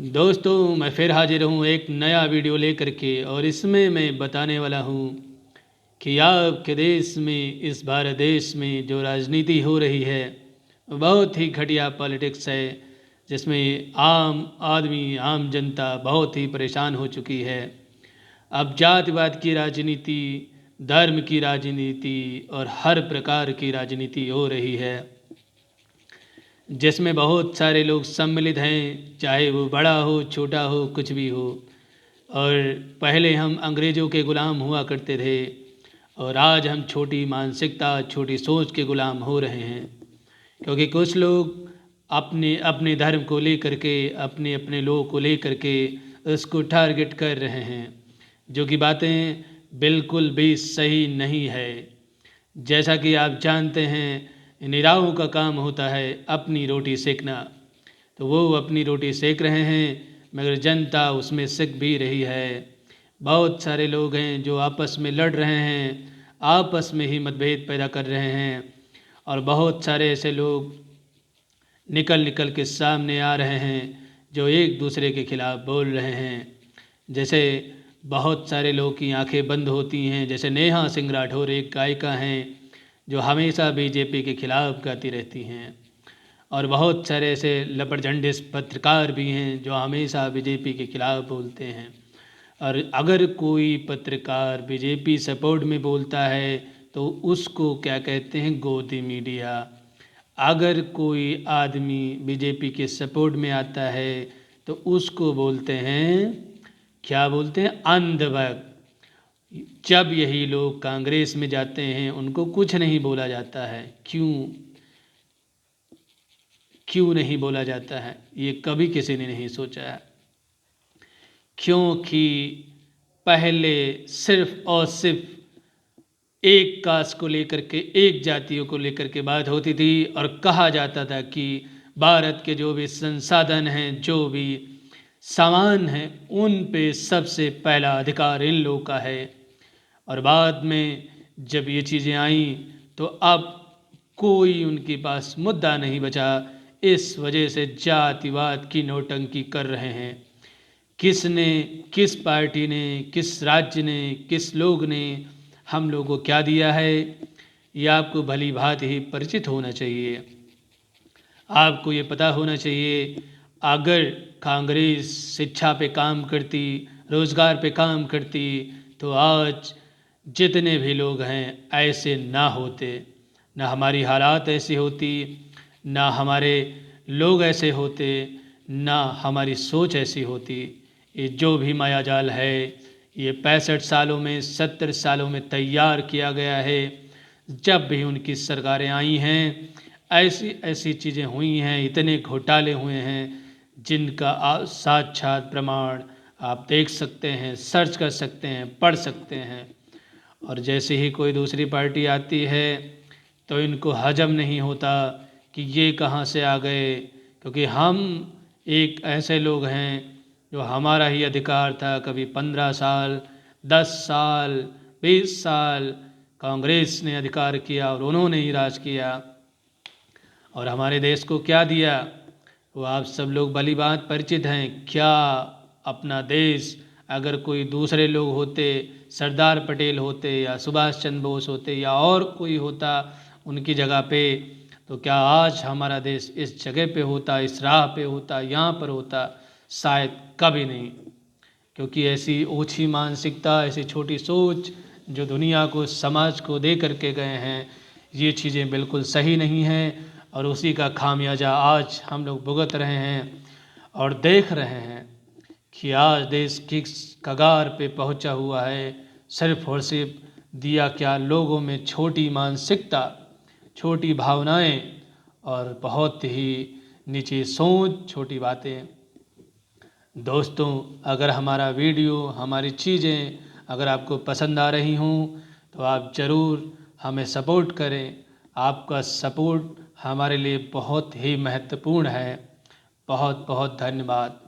दोस्तों, मैं फिर हाजिर हूँ एक नया वीडियो लेकर के। और इसमें मैं बताने वाला हूँ कि आपके देश में, इस भारत देश में जो राजनीति हो रही है बहुत ही घटिया पॉलिटिक्स है, जिसमें आम आदमी, आम जनता बहुत ही परेशान हो चुकी है। अब जातिवाद की राजनीति, धर्म की राजनीति और हर प्रकार की राजनीति हो रही है, जिसमें बहुत सारे लोग सम्मिलित हैं, चाहे वो बड़ा हो, छोटा हो, कुछ भी हो। और पहले हम अंग्रेज़ों के ग़ुलाम हुआ करते थे और आज हम छोटी मानसिकता, छोटी सोच के ग़ुलाम हो रहे हैं, क्योंकि कुछ लोग अपने अपने धर्म को लेकर के, अपने अपने लोगों को लेकर के उसको टारगेट कर रहे हैं, जो कि बातें बिल्कुल भी सही नहीं है। जैसा कि आप जानते हैं, निराहों का काम होता है अपनी रोटी सेकना, तो वो अपनी रोटी सेक रहे हैं, मगर जनता उसमें सिक भी रही है। बहुत सारे लोग हैं जो आपस में लड़ रहे हैं, आपस में ही मतभेद पैदा कर रहे हैं, और बहुत सारे ऐसे लोग निकल निकल के सामने आ रहे हैं जो एक दूसरे के खिलाफ़ बोल रहे हैं। जैसे बहुत सारे लोग की आंखें बंद होती हैं, जैसे नेहा सिंह राठौर एक गायिका हैं जो हमेशा बीजेपी के खिलाफ़ गाती रहती हैं, और बहुत सारे ऐसे लपटझंडिस पत्रकार भी हैं जो हमेशा बीजेपी के खिलाफ़ बोलते हैं। और अगर कोई पत्रकार बीजेपी सपोर्ट में बोलता है तो उसको क्या कहते हैं, गोदी मीडिया। अगर कोई आदमी बीजेपी के सपोर्ट में आता है तो उसको बोलते हैं, क्या बोलते हैं, अंधभक्त। जब यही लोग कांग्रेस में जाते हैं उनको कुछ नहीं बोला जाता है। क्यों नहीं बोला जाता है, ये कभी किसी ने नहीं सोचा है। क्योंकि पहले सिर्फ और सिर्फ एक कास्ट को लेकर के, एक जातियों को लेकर के बात होती थी, और कहा जाता था कि भारत के जो भी संसाधन हैं, जो भी सामान हैं, उन पे सबसे पहला अधिकार इन लोगों का है। और बाद में जब ये चीज़ें आईं तो अब कोई उनके पास मुद्दा नहीं बचा। इस वजह से जातिवाद की नौटंकी कर रहे हैं। किसने, किस पार्टी ने, किस राज्य ने, किस लोग ने हम लोगों को क्या दिया है, ये आपको भली भांति ही परिचित होना चाहिए। आपको ये पता होना चाहिए, अगर कांग्रेस शिक्षा पे काम करती, रोज़गार पे काम करती, तो आज जितने भी लोग हैं ऐसे ना होते, ना हमारी हालात ऐसी होती, ना हमारे लोग ऐसे होते, ना हमारी सोच ऐसी होती। ये जो भी मायाजाल है, ये 65 सालों में, 70 सालों में तैयार किया गया है। जब भी उनकी सरकारें आई हैं, ऐसी ऐसी चीज़ें हुई हैं, इतने घोटाले हुए हैं, जिनका साक्षात प्रमाण आप देख सकते हैं, सर्च कर सकते हैं, पढ़ सकते हैं। और जैसे ही कोई दूसरी पार्टी आती है तो इनको हजम नहीं होता कि ये कहाँ से आ गए, क्योंकि हम एक ऐसे लोग हैं जो हमारा ही अधिकार था। कभी 15 साल, 10 साल, 20 साल कांग्रेस ने अधिकार किया और उन्होंने ही राज किया, और हमारे देश को क्या दिया वो आप सब लोग भली बात परिचित हैं। क्या अपना देश, अगर कोई दूसरे लोग होते, सरदार पटेल होते या सुभाष चंद्र बोस होते या और कोई होता उनकी जगह पे, तो क्या आज हमारा देश इस जगह पे होता, इस राह पे होता, यहाँ पर होता? शायद कभी नहीं। क्योंकि ऐसी ओछी मानसिकता, ऐसी छोटी सोच जो दुनिया को, समाज को दे करके गए हैं, ये चीज़ें बिल्कुल सही नहीं हैं, और उसी का खामियाजा आज हम लोग भुगत रहे हैं और देख रहे हैं कि आज देश किस कगार पे पहुंचा हुआ है। सिर्फ और सिर्फ दिया क्या, लोगों में छोटी मानसिकता, छोटी भावनाएं और बहुत ही नीची सोच, छोटी बातें। दोस्तों, अगर हमारा वीडियो, हमारी चीज़ें अगर आपको पसंद आ रही हों तो आप ज़रूर हमें सपोर्ट करें। आपका सपोर्ट हमारे लिए बहुत ही महत्वपूर्ण है। बहुत बहुत धन्यवाद।